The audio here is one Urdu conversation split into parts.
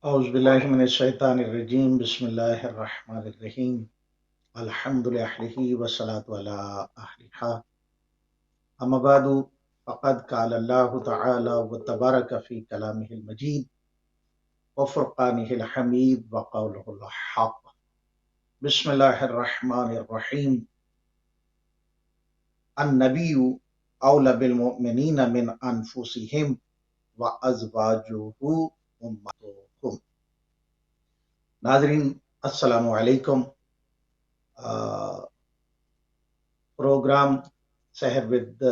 اعوذ باللہ من الشیطان الرجیم بسم اللہ الرحمن الرحیم الحمد للہ والصلاة علی اہلہا اما بعد فقد قال اللہ تعالی وتبارک فی کلامہ المجید وفرقانہ الحمید وقولہ الحق بسم اللہ الرحمن الرحیم النبی اولی بالمؤمنین من انفسہم وازواجہ امہاتہم۔ ناظرین السلام علیکم۔ پروگرام سحر ود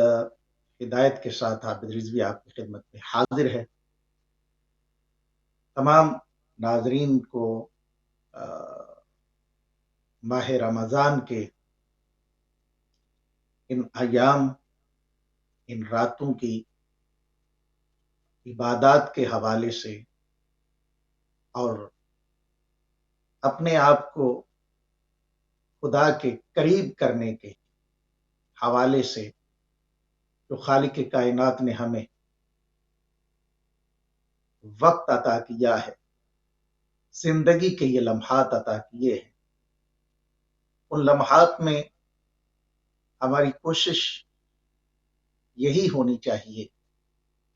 ہدایت کے ساتھ عابد رضوی آپ کی خدمت میں حاضر ہے۔ تمام ناظرین کو ماہ رمضان کے ان ایام، ان راتوں کی عبادات کے حوالے سے اور اپنے آپ کو خدا کے قریب کرنے کے حوالے سے جو خالق کائنات نے ہمیں وقت عطا کیا ہے، زندگی کے یہ لمحات عطا کیے ہیں، ان لمحات میں ہماری کوشش یہی ہونی چاہیے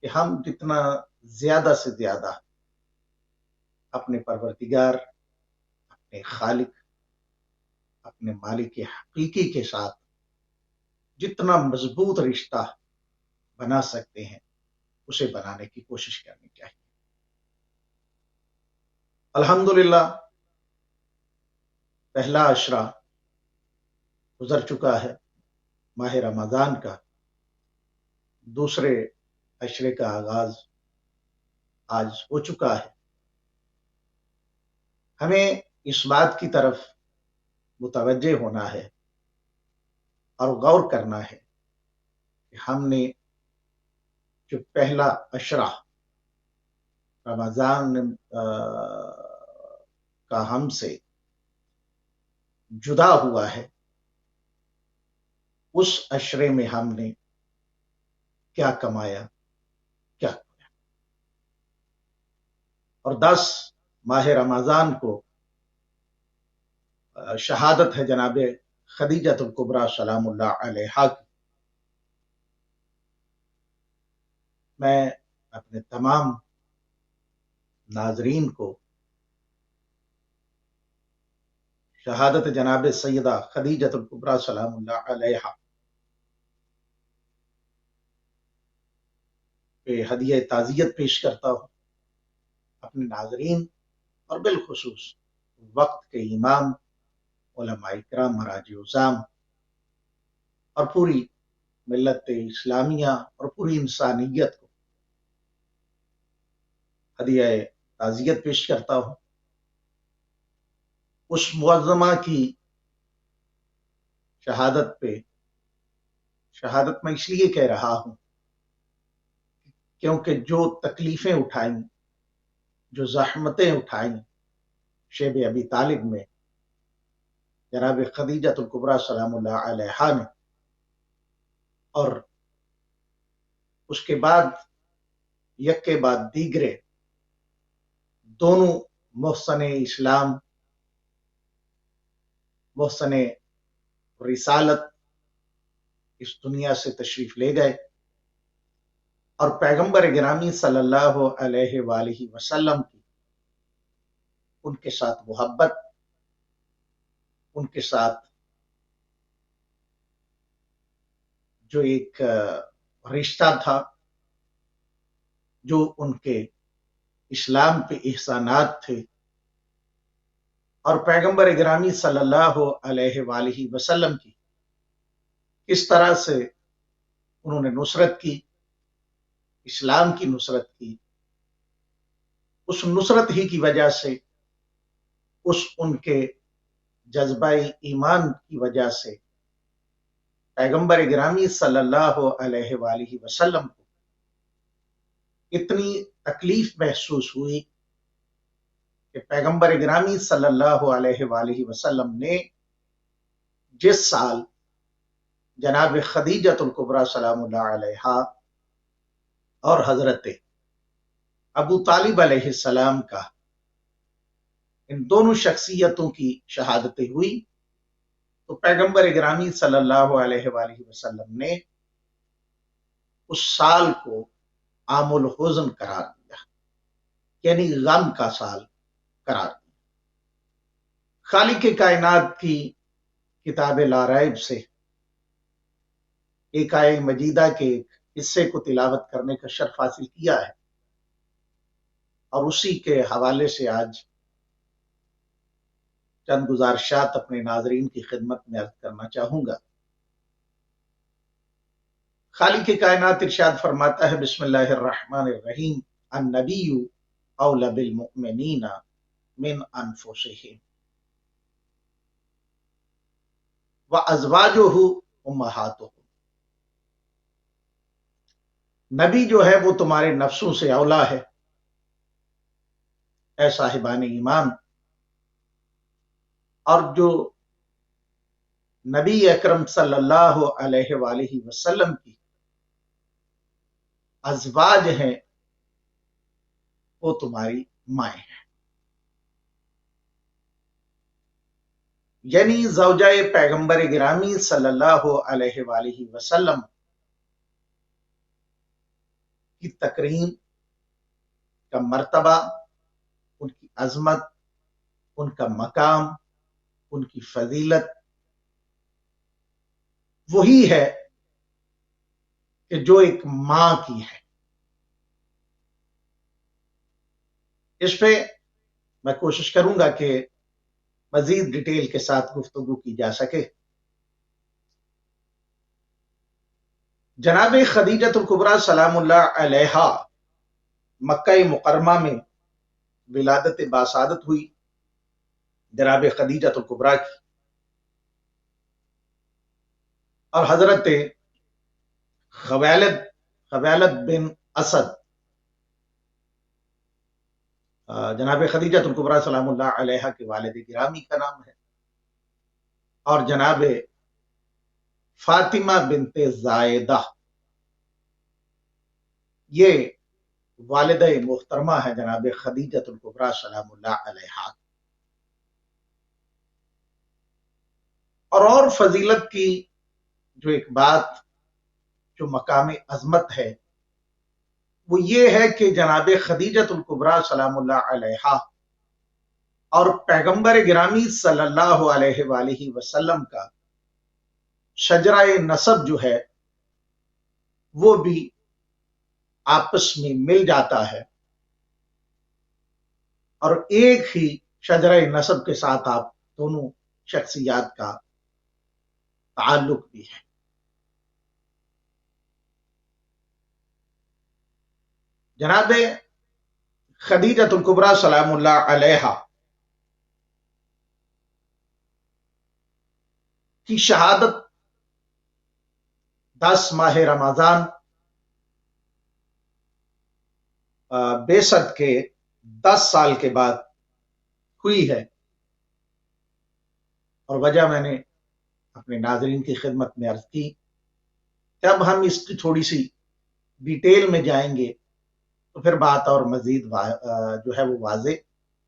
کہ ہم جتنا زیادہ سے زیادہ اپنے پروردگار، اپنے خالق، اپنے مالک حقیقی کے ساتھ جتنا مضبوط رشتہ بنا سکتے ہیں اسے بنانے کی کوشش کرنی چاہیے۔ الحمدللہ پہلا عشرہ گزر چکا ہے ماہ رمضان کا، دوسرے عشرے کا آغاز آج ہو چکا ہے۔ ہمیں اس بات کی طرف متوجہ ہونا ہے اور غور کرنا ہے کہ ہم نے جو پہلا عشرہ رمضان کا ہم سے جدا ہوا ہے، اس عشرے میں ہم نے کیا کمایا، کیا کیا، اور 10 ماہ رمضان کو شہادت ہے جناب خدیجۃ الکبریٰ سلام اللہ علیہا کی۔ میں اپنے تمام ناظرین کو شہادت جناب سیدہ خدیجۃ الکبریٰ سلام اللہ علیہا پہ ہدیہ تعزیت پیش کرتا ہوں۔ اپنے ناظرین اور بالخصوص وقت کے امام، علماء کرام، مراجع عظام اور پوری ملت اسلامیہ اور پوری انسانیت کو ہدیہ تعزیت پیش کرتا ہوں۔ اس معظمہ کی شہادت میں اس لیے کہہ رہا ہوں کیونکہ جو تکلیفیں اٹھائیں، جو زحمتیں اٹھائیں شیب ابی طالب میں جناب خدیجۃ الکبریٰ سلام اللہ علیہا نے، اور اس کے بعد یک کے بعد دیگرے دونوں محسن اسلام، محسن رسالت اس دنیا سے تشریف لے گئے، اور پیغمبر گرامی صلی اللہ علیہ وآلہ وسلم کی ان کے ساتھ محبت، ان کے ساتھ جو ایک رشتہ تھا، جو ان کے اسلام پہ احسانات تھے، اور پیغمبر گرامی صلی اللہ علیہ وآلہ وسلم کی کس طرح سے انہوں نے نصرت کی، اسلام کی نصرت کی، اس نصرت ہی کی وجہ سے، ان کے جذبہ ایمان کی وجہ سے پیغمبر گرامی صلی اللہ علیہ وآلہ وسلم کو اتنی تکلیف محسوس ہوئی کہ پیغمبر گرامی صلی اللہ علیہ وآلہ وسلم نے جس سال جناب خدیجۃ الکبریٰ سلام اللہ علیہا اور حضرت ابو طالب علیہ السلام کا ان دونوں شخصیتوں کی شہادتیں ہوئی تو پیغمبر گرامی صلی اللہ علیہ وآلہ وسلم نے اس سال کو عام الحزن قرار دیا، یعنی غم کا سال قرار دیا۔ خالق کائنات کی کتاب لا ریب سے ایک آیہ مجیدہ کے ایک حصے کو تلاوت کرنے کا شرف حاصل کیا ہے، اور اسی کے حوالے سے آج چند گزارشات اپنے ناظرین کی خدمت میں عرض کرنا چاہوں گا۔ خالق کائنات ارشاد فرماتا ہے، بسم اللہ الرحمن الرحیم، النبی اولی بالمؤمنین من انفسہم وازواجہ امہاتہم۔ نبی جو ہے وہ تمہارے نفسوں سے اولا ہے، اے صاحبان ایمان، اور جو نبی اکرم صلی اللہ علیہ وآلہ وسلم کی ازواج ہیں وہ تمہاری مائیں ہیں، یعنی زوجہ پیغمبر گرامی صلی اللہ علیہ وآلہ وسلم کی تکریم کا مرتبہ، ان کی عظمت، ان کا مقام، ان کی فضیلت وہی ہے کہ جو ایک ماں کی ہے۔ اس پہ میں کوشش کروں گا کہ مزید ڈیٹیل کے ساتھ گفتگو کی جا سکے۔ جناب خدیجۃ الکبریٰ سلام اللہ علیہا مکہ مکرمہ میں ولادت باسعادت ہوئی جناب خدیجۃ الکبریٰ کی، اور حضرت خویلد بن اسد، جناب خدیجۃ الکبریٰ سلام اللہ علیہا کے والد گرامی کا نام ہے، اور جناب فاطمہ بنت زائدہ یہ والدہ محترمہ ہے جناب خدیجۃ الکبریٰ سلام اللہ علیہا۔ اور فضیلت کی جو ایک بات، جو مقام عظمت ہے، وہ یہ ہے کہ جناب خدیجۃ الکبریٰ سلام اللہ علیہا اور پیغمبر گرامی صلی اللہ علیہ وآلہ وسلم کا شجرہ نسب جو ہے وہ بھی آپس میں مل جاتا ہے، اور ایک ہی شجرہ نسب کے ساتھ آپ دونوں شخصیات کا تعلق بھی ہے۔ جناب خدیجۃ الکبریٰ سلام اللہ علیہا کی شہادت 10 ماہ رمضان بعثت کے 10 سال کے بعد ہوئی ہے، اور وجہ میں نے اپنے ناظرین کی خدمت میں عرض کی کہ اب ہم اس کی تھوڑی سی ڈیٹیل میں جائیں گے تو پھر بات اور مزید جو ہے وہ واضح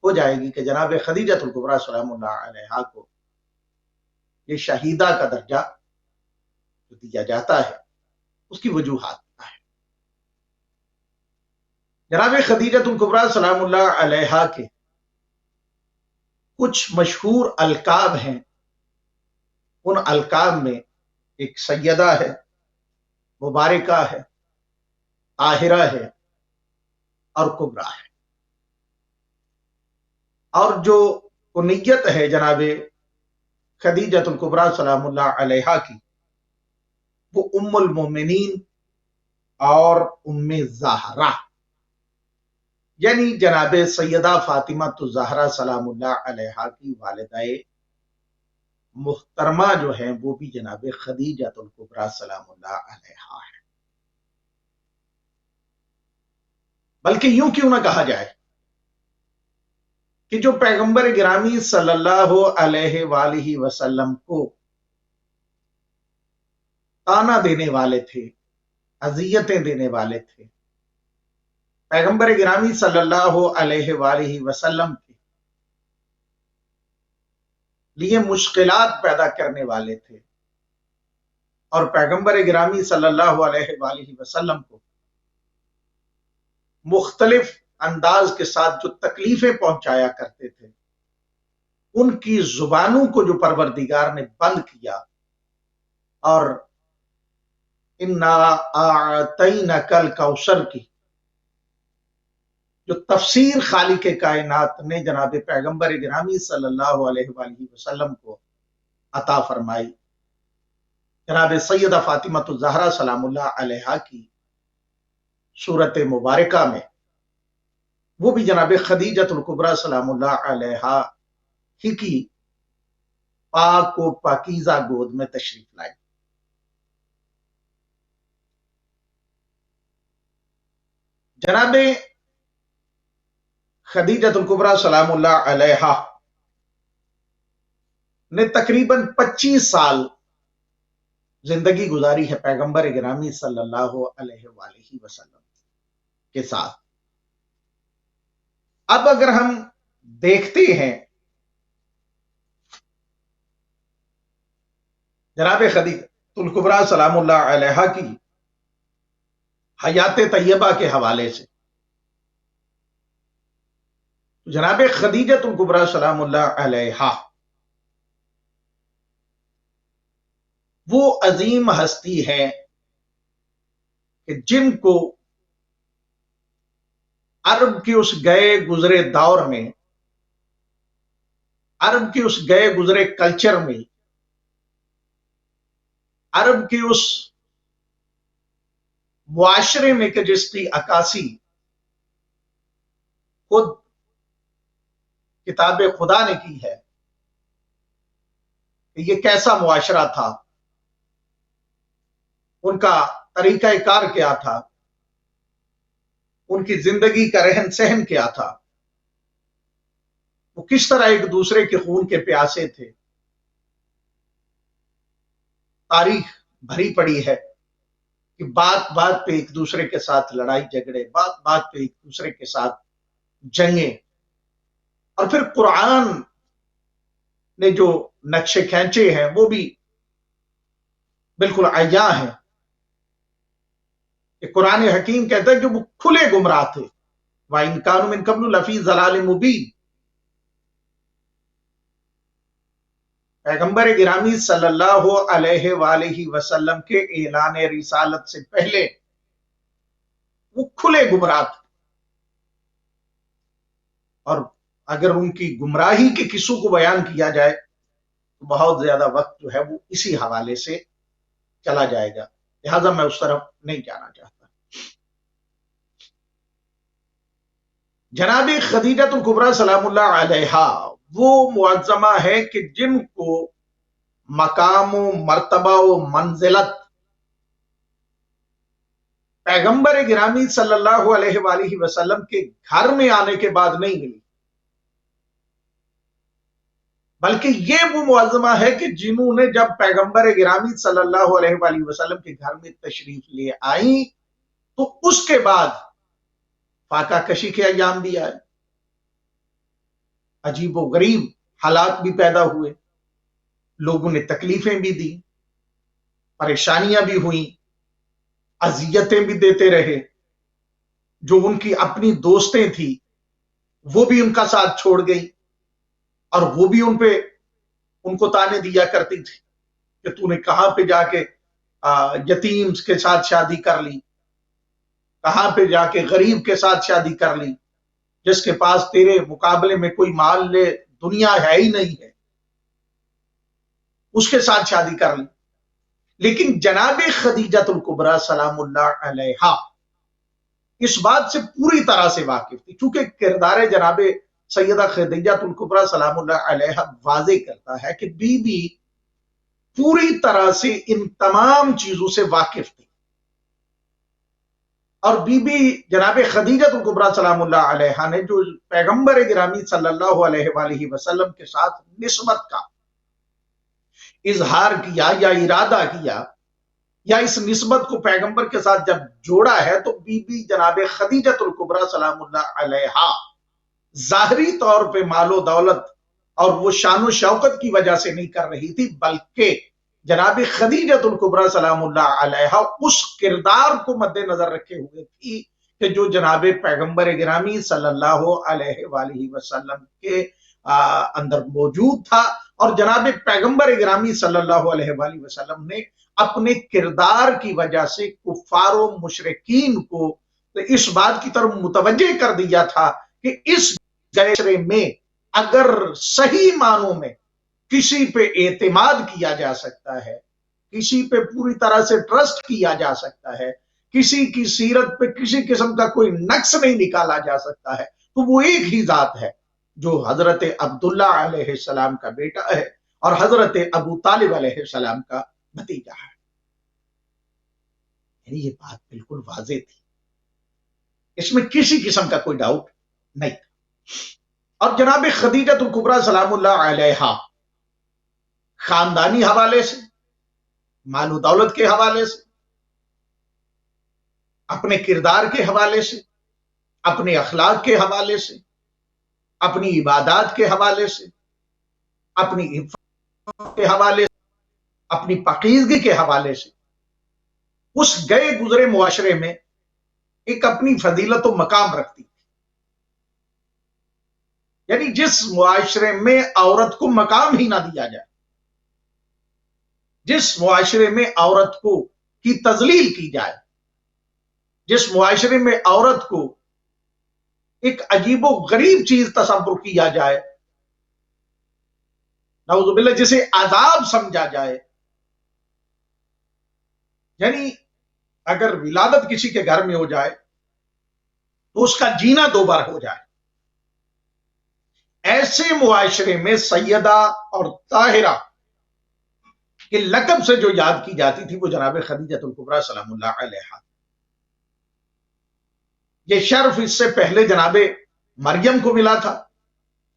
ہو جائے گی کہ جناب خدیجۃ الکبریٰ سلام اللہ علیہا کو یہ شہیدہ کا درجہ جو دیا جاتا ہے اس کی وجوہات کیا ہے۔ جناب خدیجۃ الکبریٰ سلام اللہ علیہا کے کچھ مشہور القاب ہیں، ان القاب میں ایک سیدہ ہے، مبارکہ ہے، طاہرہ ہے، اور کبریٰ ہے، اور جو کنیت ہے جناب خدیجۃ الکبریٰ سلام اللہ علیہا کی وہ ام المومنین اور ام زہرا، یعنی جناب سیدہ فاطمہ الزہرا سلام اللہ علیہا کی والدہ محترمہ جو ہیں وہ بھی جناب خدیجۃ الکبریٰ سلام اللہ علیہا ہے۔ بلکہ یوں کیوں نہ کہا جائے کہ جو پیغمبر گرامی صلی اللہ علیہ وآلہ وسلم کو تانا دینے والے تھے، اذیتیں دینے والے تھے، پیغمبر گرامی صلی اللہ علیہ وآلہ وسلم کے لیے مشکلات پیدا کرنے والے تھے، اور پیغمبر گرامی صلی اللہ علیہ وآلہ وسلم کو مختلف انداز کے ساتھ جو تکلیفیں پہنچایا کرتے تھے، ان کی زبانوں کو جو پروردگار نے بند کیا، اور انا اعطینک الکوثر کی جو تفسیر خالق کائنات نے جناب پیغمبر گرامی صلی اللہ علیہ وآلہ وسلم کو عطا فرمائی، جناب سیدہ فاطمہ الزہرا سلام اللہ علیہا کی صورت مبارکہ میں، وہ بھی جناب خدیجۃ الکبریٰ سلام اللہ علیہا ہی کی پاک و پاکیزہ گود میں تشریف لائی۔ جناب خدیجۃ الکبریٰ سلام اللہ علیہا نے تقریباً 25 سال زندگی گزاری ہے پیغمبر گرامی صلی اللہ علیہ وآلہ وسلم کے ساتھ۔ اب اگر ہم دیکھتے ہیں جناب خدیجۃ الکبریٰ سلام اللہ علیہا کی حیات طیبہ کے حوالے سے، جناب خدیجۃ الکبریٰ سلام اللہ علیہا وہ عظیم ہستی ہے کہ جن کو عرب کے اس گئے گزرے دور میں، عرب کے اس گئے گزرے کلچر میں، عرب کے اس معاشرے میں کہ جس کی عکاسی خود کتاب خدا نے کی ہے کہ یہ کیسا معاشرہ تھا، ان کا طریقہ کار کیا تھا، ان کی زندگی کا رہن سہن کیا تھا، وہ کس طرح ایک دوسرے کے خون کے پیاسے تھے۔ تاریخ بھری پڑی ہے کہ بات بات پہ ایک دوسرے کے ساتھ لڑائی جھگڑے، بات بات پہ ایک دوسرے کے ساتھ جنگیں، اور پھر قرآن نے جو نقشے کھینچے ہیں وہ بھی بالکل عیاں ہیں کہ قرآن حکیم کہتا ہے کہ وہ کھلے گمراہ تھے، وَإِن كَانُوا مِن قَبْلُ لَفِي ضَلَالٍ مُبِينٍ۔ پیغمبر گرامی صلی اللہ علیہ وآلہ وسلم کے اعلان رسالت سے پہلے وہ کھلے گمراہ تھے، اور اگر ان کی گمراہی کے قصوں کو بیان کیا جائے تو بہت زیادہ وقت جو ہے وہ اسی حوالے سے چلا جائے گا، لہذا میں اس طرف نہیں جانا چاہتا۔ جناب خدیجۃ الکبریٰ سلام اللہ علیہا وہ معظمہ ہے کہ جن کو مقام و مرتبہ و منزلت پیغمبر گرامی صلی اللہ علیہ وآلہ وسلم کے گھر میں آنے کے بعد نہیں ملی، بلکہ یہ وہ معظمہ ہے کہ جنہوں نے جب پیغمبر گرامی صلی اللہ علیہ وآلہ وسلم کے گھر میں تشریف لے آئیں تو اس کے بعد فاقہ کشی کے ایام بھی آئے، عجیب و غریب حالات بھی پیدا ہوئے، لوگوں نے تکلیفیں بھی دی، پریشانیاں بھی ہوئیں، اذیتیں بھی دیتے رہے، جو ان کی اپنی دوستیں تھیں وہ بھی ان کا ساتھ چھوڑ گئی، اور وہ بھی ان کو تانے دیا کرتی تھی کہ تو نے کہاں پہ جا کے یتیم کے ساتھ شادی کر لی، کہاں پہ جا کے غریب کے ساتھ شادی کر لی، جس کے پاس تیرے مقابلے میں کوئی مال لے دنیا ہے ہی نہیں ہے، اس کے ساتھ شادی کر لی۔ لیکن جناب خدیجۃ الکبریٰ سلام اللہ علیہا اس بات سے پوری طرح سے واقف تھی، چونکہ کردار جناب سیدہ خدیجۃ الکبریٰ سلام اللہ علیہا واضح کرتا ہے کہ بی بی پوری طرح سے ان تمام چیزوں سے واقف تھی، اور بی بی جناب خدیجۃ الکبریٰ سلام اللہ علیہا نے جو پیغمبر گرامی صلی اللہ علیہ وآلہ وسلم کے ساتھ نسبت کا اظہار کیا یا ارادہ کیا، یا اس نسبت کو پیغمبر کے ساتھ جب جوڑا ہے، تو بی بی جناب خدیجۃ الکبریٰ سلام اللہ علیہا ظاہری طور پہ مال و دولت اور وہ شان و شوکت کی وجہ سے نہیں کر رہی تھی، بلکہ جناب خدیجۃ الکبریٰ سلام اللہ علیہا اس کردار کو مد نظر رکھے ہوئے تھی کہ جو جناب پیغمبر گرامی صلی اللہ علیہ وآلہ وسلم کے اندر موجود تھا، اور جناب پیغمبر گرامی صلی اللہ علیہ وآلہ وسلم نے اپنے کردار کی وجہ سے کفار و مشرکین کو اس بات کی طرف متوجہ کر دیا تھا کہ اس معاشرے میں اگر صحیح معنوں میں کسی پہ اعتماد کیا جا سکتا ہے، کسی پہ پوری طرح سے ٹرسٹ کیا جا سکتا ہے، کسی کی سیرت پہ کسی قسم کا کوئی نقص نہیں نکالا جا سکتا ہے، تو وہ ایک ہی ذات ہے جو حضرت عبداللہ علیہ السلام کا بیٹا ہے اور حضرت ابو طالب علیہ السلام کا بھتیجا ہے۔ یعنی یہ بات بالکل واضح تھی، اس میں کسی قسم کا کوئی ڈاؤٹ نہیں تھا۔ اور جناب خدیجۃ الکبریٰ سلام اللہ علیہا خاندانی حوالے سے، مال و دولت کے حوالے سے، اپنے کردار کے حوالے سے، اپنے اخلاق کے حوالے سے، اپنی عبادات کے حوالے سے، اپنی عفت کے حوالے سے، اپنی پاکیزگی کے حوالے سے اس گئے گزرے معاشرے میں ایک اپنی فضیلت و مقام رکھتی۔ یعنی جس معاشرے میں عورت کو مقام ہی نہ دیا جائے، جس معاشرے میں عورت کو کی تذلیل کی جائے، جس معاشرے میں عورت کو ایک عجیب و غریب چیز تصور کیا جائے، نعوذ باللہ جسے عذاب سمجھا جائے، یعنی اگر ولادت کسی کے گھر میں ہو جائے تو اس کا جینا دو بار ہو جائے، ایسے معاشرے میں سیدہ اور طاہرہ کے لقب سے جو یاد کی جاتی تھی وہ جناب خدیجۃ الکبریٰ سلام اللہ علیہا۔ یہ شرف اس سے پہلے جناب مریم کو ملا تھا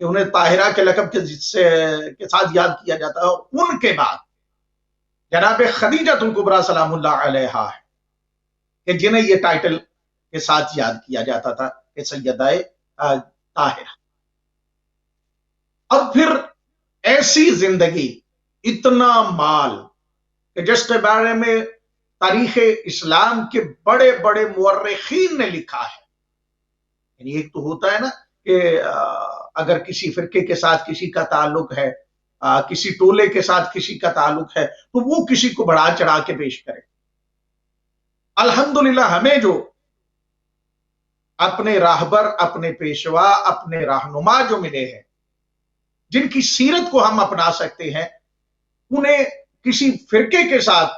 کہ انہیں طاہرہ کے لقب کے ساتھ یاد کیا جاتا ہے، اور ان کے بعد جناب خدیجۃ الکبریٰ سلام اللہ علیہا ہے کہ جنہیں یہ ٹائٹل کے ساتھ یاد کیا جاتا تھا کہ سیدہ طاہرہ۔ اور پھر ایسی زندگی، اتنا مال کہ جس کے بارے میں تاریخ اسلام کے بڑے بڑے مورخین نے لکھا ہے۔ یعنی ایک تو ہوتا ہے نا کہ اگر کسی فرقے کے ساتھ کسی کا تعلق ہے، کسی ٹولے کے ساتھ کسی کا تعلق ہے، تو وہ کسی کو بڑھا چڑھا کے پیش کرے۔ الحمدللہ ہمیں جو اپنے راہبر، اپنے پیشوا، اپنے رہنما جو ملے ہیں، جن کی سیرت کو ہم اپنا سکتے ہیں، انہیں کسی فرقے کے ساتھ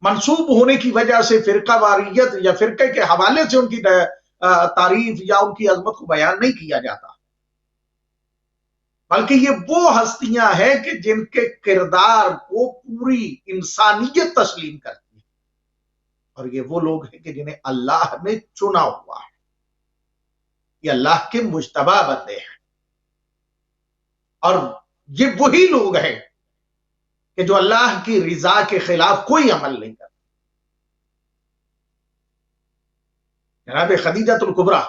منسوب ہونے کی وجہ سے فرقہ واریت یا فرقے کے حوالے سے ان کی تعریف یا ان کی عظمت کو بیان نہیں کیا جاتا، بلکہ یہ وہ ہستیاں ہیں کہ جن کے کردار کو پوری انسانیت تسلیم کرتی ہے، اور یہ وہ لوگ ہیں کہ جنہیں اللہ نے چنا ہوا ہے، یہ اللہ کے مجتبی بندے ہیں، اور یہ وہی لوگ ہیں کہ جو اللہ کی رضا کے خلاف کوئی عمل نہیں کرتے۔ جناب خدیجۃ الکبریٰ،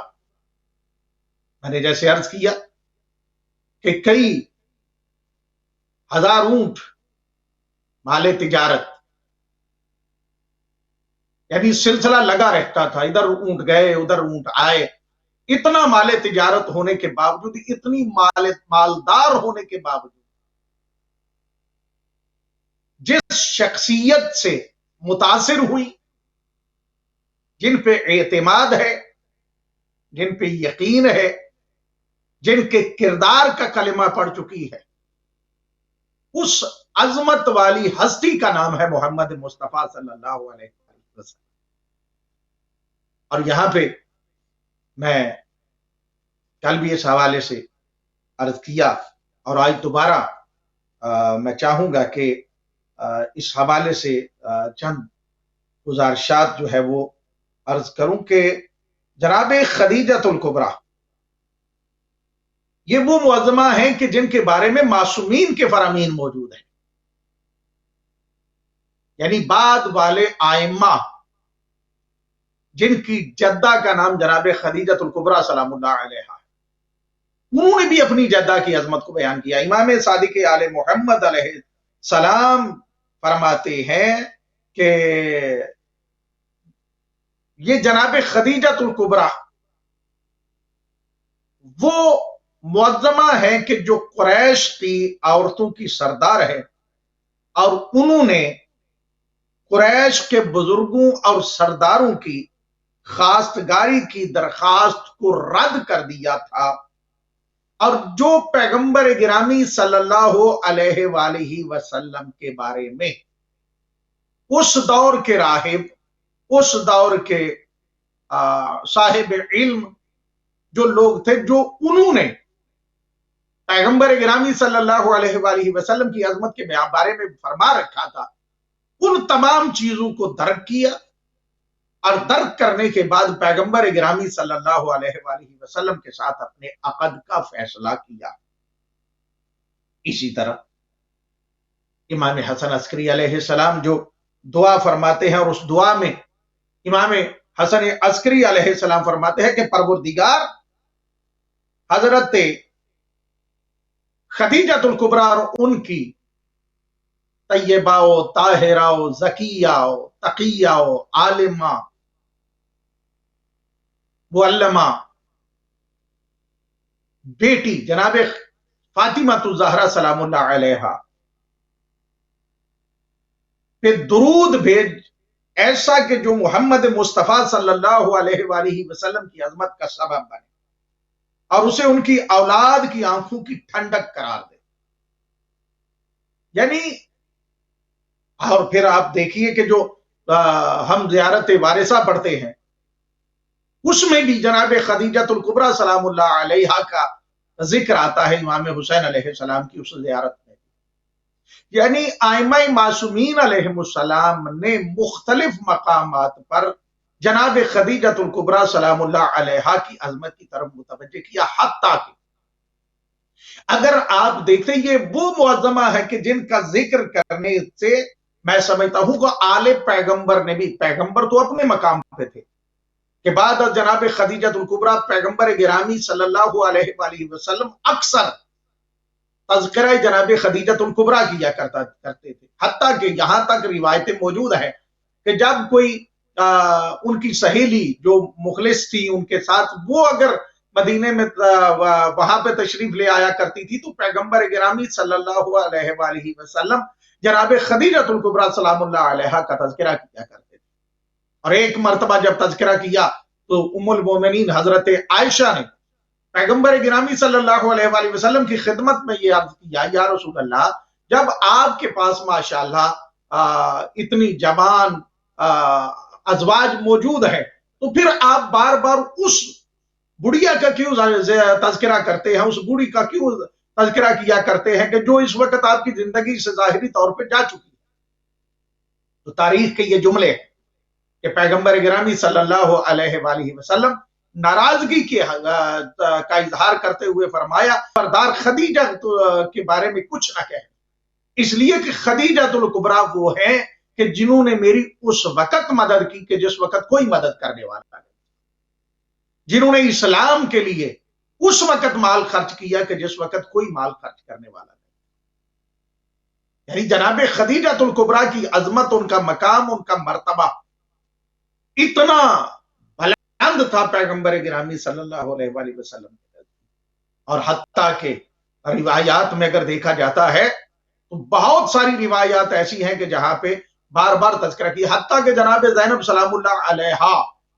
میں نے جیسے عرض کیا کہ کئی ہزار اونٹ مال تجارت، یعنی سلسلہ لگا رہتا تھا، ادھر اونٹ گئے ادھر اونٹ آئے، اتنا مال تجارت ہونے کے باوجود، اتنی مالدار ہونے کے باوجود، جس شخصیت سے متاثر ہوئی، جن پہ اعتماد ہے، جن پہ یقین ہے، جن کے کردار کا کلمہ پڑھ چکی ہے، اس عظمت والی ہستی کا نام ہے محمد مصطفیٰ صلی اللہ علیہ وسلم۔ اور یہاں پہ میں کل بھی اس حوالے سے عرض کیا، اور آج دوبارہ میں چاہوں گا کہ اس حوالے سے چند گزارشات جو ہے وہ عرض کروں کہ جناب خدیجۃ الکبریٰ یہ وہ معظمہ ہیں کہ جن کے بارے میں معصومین کے فرامین موجود ہیں، یعنی بعد والے آئمہ جن کی جدہ کا نام جناب خدیجۃ الکبریٰ سلام اللہ علیہا ہے، انہوں نے بھی اپنی جدہ کی عظمت کو بیان کیا۔ امام صادق آل محمد علیہ السلام فرماتے ہیں کہ یہ جناب خدیجہ الکبریٰ وہ معظمہ ہے کہ جو قریش کی عورتوں کی سردار ہے، اور انہوں نے قریش کے بزرگوں اور سرداروں کی خواستگاری کی درخواست کو رد کر دیا تھا، اور جو پیغمبر گرامی صلی اللہ علیہ وآلہ وسلم کے بارے میں اس دور کے راہب، اس دور کے صاحب علم جو لوگ تھے، جو انہوں نے پیغمبر گرامی صلی اللہ علیہ وآلہ وسلم کی عظمت کے بارے میں فرما رکھا تھا، ان تمام چیزوں کو درک کیا، اور درک کرنے کے بعد پیغمبر گرامی صلی اللہ علیہ وآلہ وسلم کے ساتھ اپنے عقد کا فیصلہ کیا۔ اسی طرح امام حسن عسکری علیہ السلام جو دعا فرماتے ہیں، اور اس دعا میں امام حسن عسکری علیہ السلام فرماتے ہیں کہ پروردگار حضرت خدیجہ الکبریٰ اور ان کی طیبہ و طاہرہ و زکیہ و تقیہ و عالمہ معلمہ بیٹی جناب فاطمہ الزہرا سلام اللہ علیہا پہ درود بھیج، ایسا کہ جو محمد مصطفیٰ صلی اللہ علیہ وآلہ وسلم کی عظمت کا سبب بنے، اور اسے ان کی اولاد کی آنکھوں کی ٹھنڈک قرار دے۔ یعنی اور پھر آپ دیکھیے کہ جو ہم زیارت وارثہ پڑھتے ہیں، اس میں بھی جناب خدیجہ الکبریٰ سلام اللہ علیہا کا ذکر آتا ہے امام حسین علیہ السلام کی اس زیارت میں۔ یعنی ائمہ معصومین علیہ السلام نے مختلف مقامات پر جناب خدیجہ الکبریٰ سلام اللہ علیہا کی عظمت کی طرف متوجہ کیا، حتیٰ کہ اگر آپ دیکھتے یہ وہ معظمہ ہے کہ جن کا ذکر کرنے سے میں سمجھتا ہوں کہ آل پیغمبر نے بھی، پیغمبر تو اپنے مقام پہ تھے کہ بعد از جناب خدیجہ الکبریٰ پیغمبر گرامی صلی اللہ علیہ وآلہ وسلم اکثر تذکرہ جناب خدیجہ الکبریٰ کیا کرتے تھے، حتیٰ کہ یہاں تک روایتیں موجود ہیں کہ جب کوئی ان کی سہیلی جو مخلص تھی ان کے ساتھ، وہ اگر مدینے میں وہاں پہ تشریف لے آیا کرتی تھی تو پیغمبر گرامی صلی اللہ علیہ وآلہ وسلم جناب خدیجہ الکبریٰ سلام اللہ علیہا کا تذکرہ کیا کرتے تھے۔ اور ایک مرتبہ جب تذکرہ کیا تو ام المومنین حضرت عائشہ نے پیغمبر گرامی صلی اللہ علیہ وآلہ وسلم کی خدمت میں یہ عرض کیا، یا رسول اللہ، جب آپ کے پاس ماشاءاللہ اتنی جوان ازواج موجود ہے تو پھر آپ بار بار اس بڑھیا کا کیوں تذکرہ کرتے ہیں، اس بوڑھی کا کیوں تذکرہ کیا کرتے ہیں کہ جو اس وقت آپ کی زندگی سے ظاہری طور پہ جا چکی ہے؟ تو تاریخ کے یہ جملے کہ پیغمبر گرامی صلی اللہ علیہ وآلہ وسلم ناراضگی کا اظہار کرتے ہوئے فرمایا، خبردار خدیجہ کے بارے میں کچھ نہ کہے، اس لیے کہ خدیجہ الکبریٰ وہ ہیں کہ جنہوں نے میری اس وقت مدد کی کہ جس وقت کوئی مدد کرنے والا نہیں، جنہوں نے اسلام کے لیے اس وقت مال خرچ کیا کہ جس وقت کوئی مال خرچ کرنے والا نہیں۔ یعنی جناب خدیجہ الکبریٰ کی عظمت، ان کا مقام، ان کا مرتبہ اتنا بلند تھا پیغمبر گرامی صلی اللہ علیہ وآلہ وسلم، اور حتیٰ کہ روایات میں اگر دیکھا جاتا ہے تو بہت ساری روایات ایسی ہیں کہ جہاں پہ بار بار تذکرہ کی، حتیٰ کہ جناب زینب سلام اللہ علیہا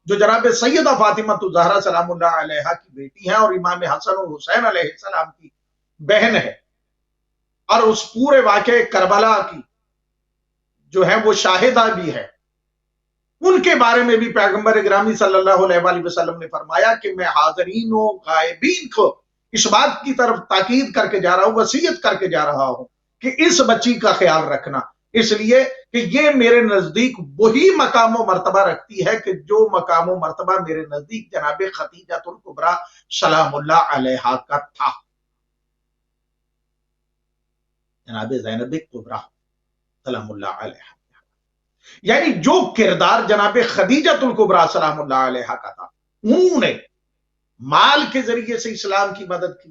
جو جناب سیدہ فاطمہ الزہرا سلام اللہ علیہا کی بیٹی ہیں اور امام حسن و حسین علیہ السلام کی بہن ہے، اور اس پورے واقعے کربلا کی جو ہے وہ شاہدہ بھی ہے، ان کے بارے میں بھی پیغمبر گرامی صلی اللہ علیہ وآلہ وسلم نے فرمایا کہ میں حاضرین و غائبین کو اس بات کی طرف تاکید کر کے جا رہا ہوں، وصیت کر کے جا رہا ہوں کہ اس بچی کا خیال رکھنا، اس لیے کہ یہ میرے نزدیک وہی مقام و مرتبہ رکھتی ہے کہ جو مقام و مرتبہ میرے نزدیک جناب خدیجہ الکبریٰ سلام اللہ علیہا کا تھا۔ جناب زینب کبریٰ سلام اللہ علیہا، یعنی جو کردار جناب خدیجہ الکبریٰ سلام اللہ علیہا کا تھا، انہوں نے مال کے ذریعے سے اسلام کی مدد کی،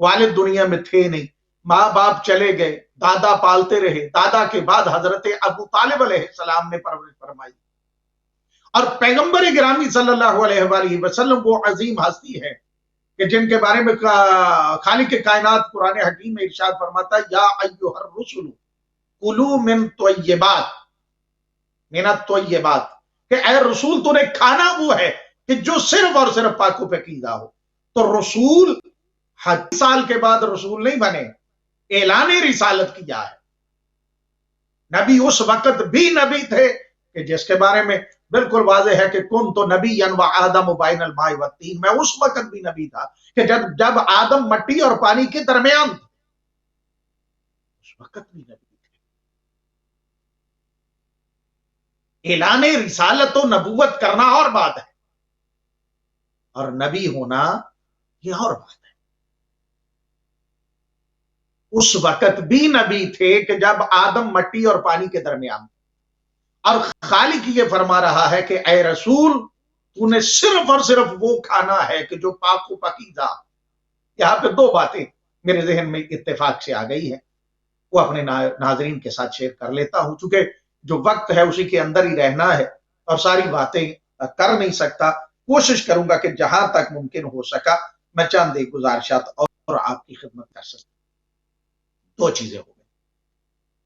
والد دنیا میں تھے نہیں، ماں باپ چلے گئے، دادا پالتے رہے، دادا کے بعد حضرت ابو طالب علیہ السلام نے پرورش فرمائی. اور پیغمبر گرامی صلی اللہ علیہ وآلہ وسلم وہ عظیم ہستی ہے کہ جن کے بارے میں خالق کائنات قرآن حکیم میں ارشاد فرماتا ہے یا ایھا الرسل کلوا من طیبات من الطیبات، کہ اے رسول تو نے کھانا وہ ہے کہ جو صرف اور صرف پاک و پاکیزہ ہو. تو رسول 100 سال کے بعد رسول نہیں بنے، اعلان رسالت کیا ہے. نبی اس وقت بھی نبی تھے کہ جس کے بارے میں بالکل واضح ہے کہ کن تو نبی و آدم بین الماء والطین، میں اس وقت بھی نبی تھا کہ جب آدم مٹی اور پانی کے درمیان تھا، اس وقت بھی نبی تھے. اعلان رسالت و نبوت کرنا اور بات ہے، اور نبی ہونا یہ اور بات ہے. اس وقت بھی نبی تھے کہ جب آدم مٹی اور پانی کے درمیان، اور خالق یہ فرما رہا ہے کہ اے رسول تو نے صرف اور صرف وہ کھانا ہے کہ جو پاک و پاکیزہ. یہاں پہ دو باتیں میرے ذہن میں اتفاق سے آ گئی ہے، وہ اپنے ناظرین کے ساتھ شیئر کر لیتا ہوں، چونکہ جو وقت ہے اسی کے اندر ہی رہنا ہے اور ساری باتیں کر نہیں سکتا. کوشش کروں گا کہ جہاں تک ممکن ہو سکا میں چند ایک گزارشات اور آپ کی خدمت کر سکتا. دو چیزیں ہو گئی.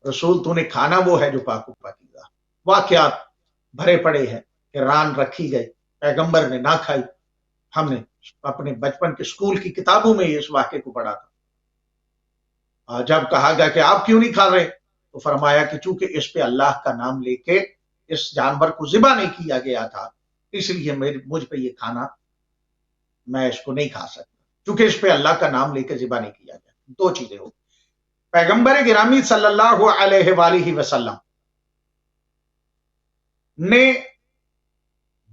رسول تو نے کھانا وہ ہے جو پاک و پاکیزہ. واقعات بھرے پڑے ہیں کہ ران رکھی گئی، پیغمبر نے نہ کھائی. ہم نے اپنے بچپن کے سکول کی کتابوں میں اس واقعے کو پڑھا تھا. جب کہا گیا کہ آپ کیوں نہیں کھا رہے تو فرمایا کہ چونکہ اس پہ اللہ کا نام لے کے اس جانور کو ذبح نہیں کیا گیا تھا، اس لیے مجھ پہ یہ کھانا میں اس کو نہیں کھا سکتا، چونکہ اس پہ اللہ کا نام لے کے ذبح نہیں کیا گیا. دو چیزیں ہو. پیغمبر گرامی صلی اللہ علیہ وآلہ وسلم نے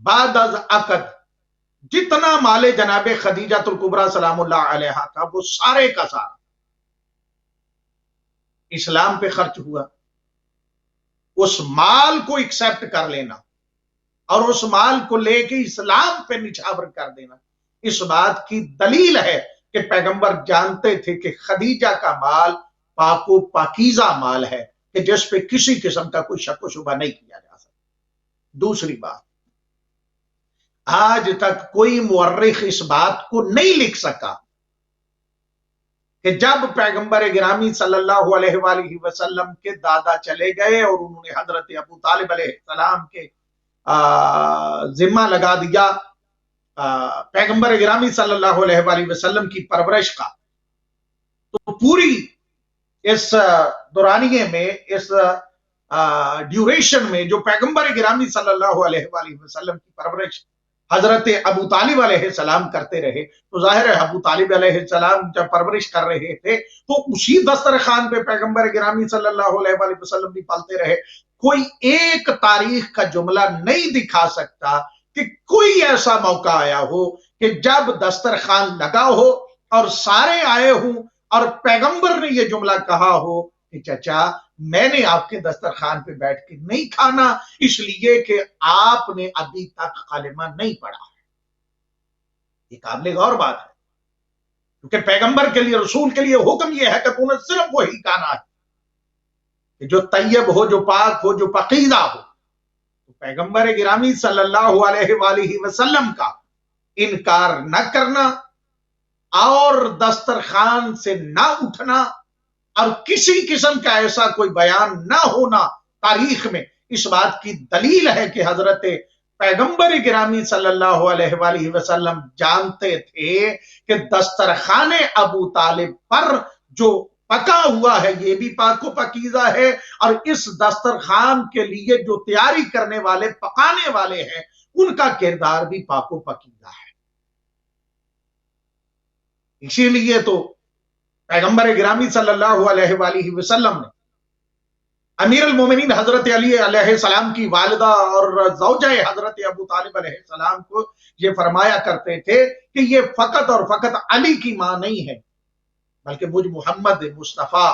بعد از عقد جتنا مال جناب خدیجہ الکبریٰ سلام اللہ علیہا کا وہ سارے کا سارا اسلام پہ خرچ ہوا. اس مال کو ایکسپٹ کر لینا اور اس مال کو لے کے اسلام پہ نچھاور کر دینا، اس بات کی دلیل ہے کہ پیغمبر جانتے تھے کہ خدیجہ کا مال پاک و پاکیزہ مال ہے کہ جس پہ کسی قسم کا کوئی شک و شبہ نہیں کیا جا سکتا. دوسری بات، آج تک کوئی مورخ اس بات کو نہیں لکھ سکا کہ جب پیغمبر گرامی صلی اللہ علیہ وآلہ وسلم کے دادا چلے گئے اور انہوں نے حضرت ابو طالب علیہ السلام کے ذمہ لگا دیا پیغمبر گرامی صلی اللہ علیہ وآلہ وسلم کی پرورش کا، تو پوری اس دورانیے میں، اس ڈیوریشن میں جو پیغمبر گرامی صلی اللہ علیہ وآلہ وسلم کی پرورش حضرت ابو طالب علیہ السلام کرتے رہے، تو ظاہر ہے ابو طالب علیہ السلام جب پرورش کر رہے تھے تو اسی دسترخوان پہ پیغمبر گرامی صلی اللہ علیہ وآلہ وسلم بھی پالتے رہے. کوئی ایک تاریخ کا جملہ نہیں دکھا سکتا کہ کوئی ایسا موقع آیا ہو کہ جب دسترخوان لگا ہو اور سارے آئے ہوں اور پیغمبر نے یہ جملہ کہا ہو کہ چچا میں نے آپ کے دسترخوان پہ بیٹھ کے نہیں کھانا اس لیے کہ آپ نے ابھی تک کلمہ نہیں پڑھا ہے. یہ قابل غور بات ہے، کیونکہ پیغمبر کے لیے، رسول کے لیے حکم یہ ہے کہ تم نے صرف وہی کھانا ہے کہ جو طیب ہو، جو پاک ہو، جو پاکیزہ ہو. تو پیغمبر گرامی صلی اللہ علیہ وآلہ وسلم کا انکار نہ کرنا اور دسترخوان سے نہ اٹھنا اور کسی قسم کا ایسا کوئی بیان نہ ہونا تاریخ میں، اس بات کی دلیل ہے کہ حضرت پیغمبر گرامی صلی اللہ علیہ وآلہ وسلم جانتے تھے کہ دسترخوان ابو طالب پر جو پکا ہوا ہے یہ بھی پاک و پاکیزہ ہے، اور اس دسترخوان کے لیے جو تیاری کرنے والے، پکانے والے ہیں، ان کا کردار بھی پاک و پاکیزہ ہے. اسی لیے تو پیغمبر گرامی صلی اللہ علیہ وآلہ وسلم نے امیر المومنین حضرت علی علیہ السلام کی والدہ اور زوجہ حضرت ابو طالب علیہ السلام کو یہ فرمایا کرتے تھے کہ یہ فقط اور فقط علی کی ماں نہیں ہے بلکہ مجھ محمد مصطفیٰ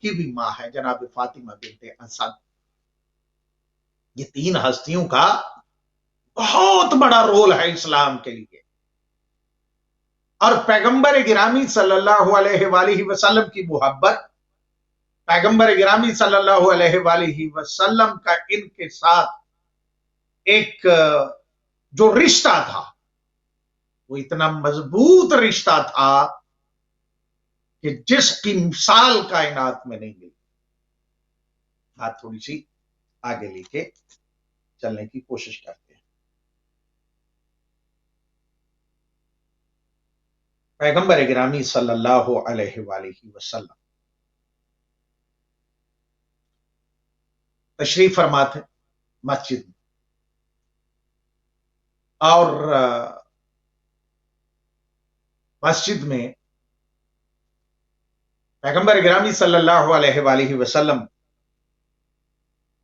کی بھی ماں ہے، جناب فاطمہ بنت اسد. یہ تین ہستیوں کا بہت بڑا رول ہے اسلام کے لیے. اور پیغمبر گرامی صلی اللہ علیہ وآلہ وسلم کی محبت، پیغمبر گرامی صلی اللہ علیہ وآلہ وسلم کا ان کے ساتھ ایک جو رشتہ تھا وہ اتنا مضبوط رشتہ تھا کہ جس کی مثال کائنات میں نہیں ملی۔ بات تھوڑی سی آگے لے کے چلنے کی کوشش کرتے ہیں۔ پیغمبر گرامی صلی اللہ علیہ وآلہ وسلم تشریف فرماتے مسجد میں، اور مسجد میں پیغمبر گرامی صلی اللہ علیہ وآلہ وسلم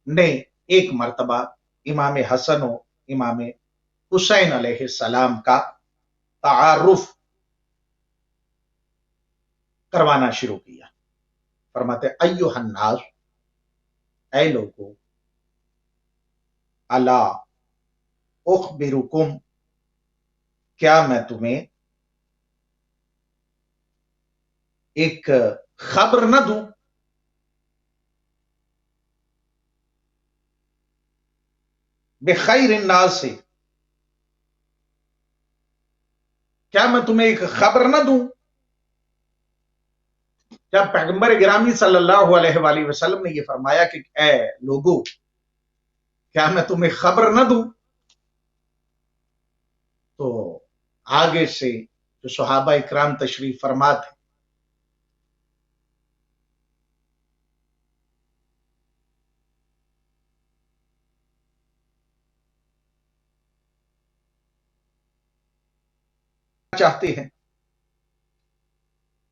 نے ایک مرتبہ امام حسن و امام حسین علیہ السلام کا تعارف کروانا شروع کیا۔ فرماتے ایھا الناس، اے لوگو، الا اخبرکم، کیا میں تمہیں ایک خبر نہ دوں، بخیر الناس سے، کیا میں تمہیں ایک خبر نہ دوں؟ جب پیغمبر گرامی صلی اللہ علیہ وآلہ وسلم نے یہ فرمایا کہ اے لوگو، کیا میں تمہیں خبر نہ دوں، تو آگے سے جو صحابہ اکرام تشریف فرما تھے چاہتے ہیں،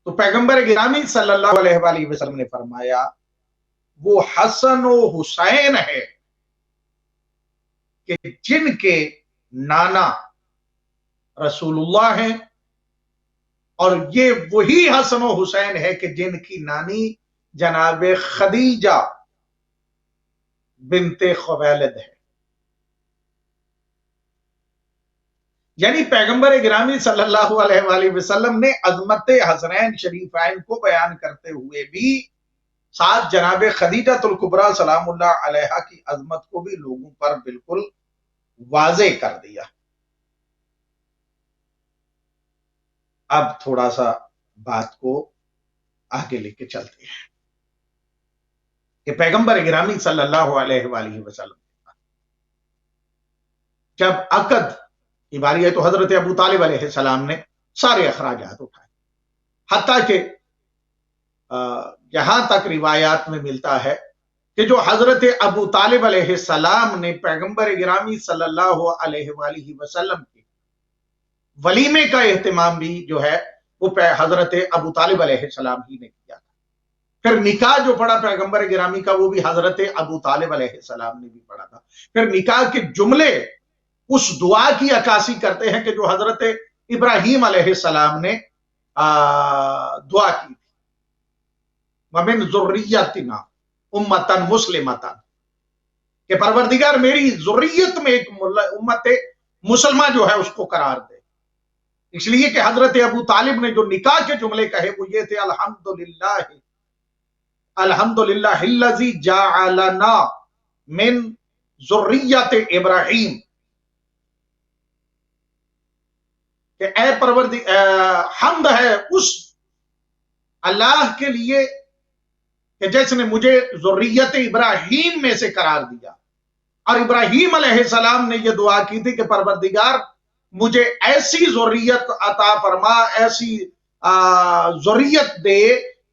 تو پیغمبر گرامی صلی اللہ علیہ وآلہ وسلم نے فرمایا وہ حسن و حسین ہے کہ جن کے نانا رسول اللہ ہیں، اور یہ وہی حسن و حسین ہے کہ جن کی نانی جناب خدیجہ بنت خویلد ہے۔ یعنی پیغمبر گرامی صلی اللہ علیہ وآلہ وسلم نے عظمت حسنین شریفین کو بیان کرتے ہوئے بھی ساتھ جناب خدیجہ الکبریٰ سلام اللہ علیہا کی عظمت کو بھی لوگوں پر بالکل واضح کر دیا۔ اب تھوڑا سا بات کو آگے لے کے چلتے ہیں کہ پیغمبر گرامی صلی اللہ علیہ وآلہ وسلم جب عقد کی باری ہے تو حضرت ابو طالب علیہ السلام نے سارے اخراجات اٹھائے، حتیٰ کہ یہاں تک روایات میں ملتا ہے کہ جو حضرت ابو طالب علیہ السلام نے پیغمبر گرامی صلی اللہ علیہ وآلہ وسلم کے ولیمے کا اہتمام بھی جو ہے وہ حضرت ابو طالب علیہ السلام ہی نے کیا تھا۔ پھر نکاح جو پڑھا پیغمبر گرامی کا وہ بھی حضرت ابو طالب علیہ السلام نے بھی پڑھا تھا۔ پھر نکاح کے جملے اس دعا کی عکاسی کرتے ہیں کہ جو حضرت ابراہیم علیہ السلام نے دعا کی تھی، وَمِن ذُرِّيَّتِنَا اُمَّةً مُسْلِمَةً، کہ پروردگار میری ذریت میں ایک امت مسلمہ جو ہے اس کو قرار دے۔ اس لیے کہ حضرت ابو طالب نے جو نکاح کے جملے کہے وہ یہ تھے الحمدللہ الحمدللہ الذی جعلنا من ذریت ابراہیم، کہ اے پروردگار حمد ہے اس اللہ کے لیے کہ جس نے مجھے ذریت ابراہیم میں سے قرار دیا۔ اور ابراہیم علیہ السلام نے یہ دعا کی تھی کہ پروردگار مجھے ایسی ذریت عطا فرما، ایسی ذریت دے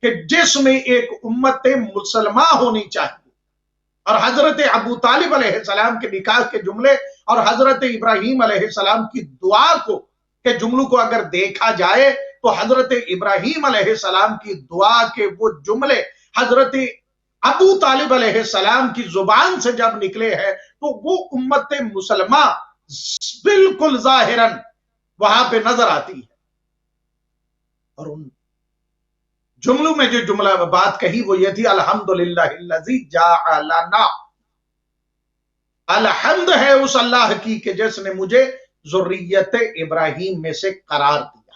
کہ جس میں ایک امت مسلمہ ہونی چاہیے۔ اور حضرت ابو طالب علیہ السلام کے نکاح کے جملے اور حضرت ابراہیم علیہ السلام کی دعا کو کے جملوں کو اگر دیکھا جائے تو حضرت ابراہیم علیہ السلام کی دعا کے وہ جملے حضرت ابو طالب علیہ السلام کی زبان سے جب نکلے ہیں تو وہ امت مسلمہ بالکل ظاہراً وہاں پہ نظر آتی ہے۔ اور ان جملوں میں جو جملہ بات کہی وہ یہ تھی الحمدللہ الذی جعلنا، الحمد ہے اس اللہ کی کہ جس نے مجھے ذریت ابراہیم میں سے قرار دیا۔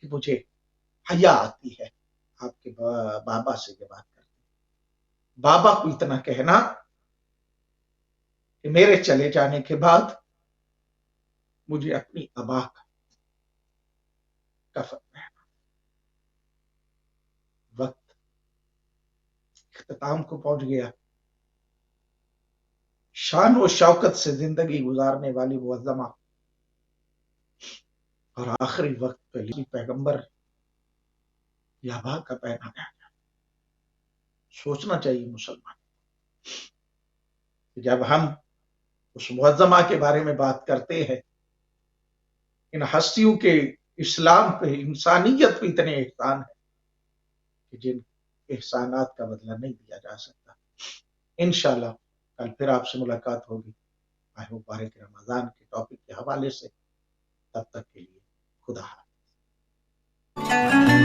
کہ مجھے حیا آتی ہے آپ کے بابا سے یہ بات کرتے، بابا کو اتنا کہنا کہ میرے چلے جانے کے بعد مجھے اپنی ابا کا کفن پہنا۔ وقت اختتام کو پہنچ گیا۔ شان و شوکت سے زندگی گزارنے والی معظمہ اور آخری وقت پہ پیغمبر ابا کا پہنا گیا۔ سوچنا چاہیے مسلمان کہ جب ہم اس معظمہ کے بارے میں بات کرتے ہیں، ان ہستیوں کے اسلام پہ، انسانیت پہ اتنے احسان ہیں کہ جن احسانات کا بدلہ نہیں دیا جا سکتا۔ انشاءاللہ کل پھر آپ سے ملاقات ہوگی مبارک رمضان کے ٹاپک کے حوالے سے۔ تب تک کے لیے خدا حافظ۔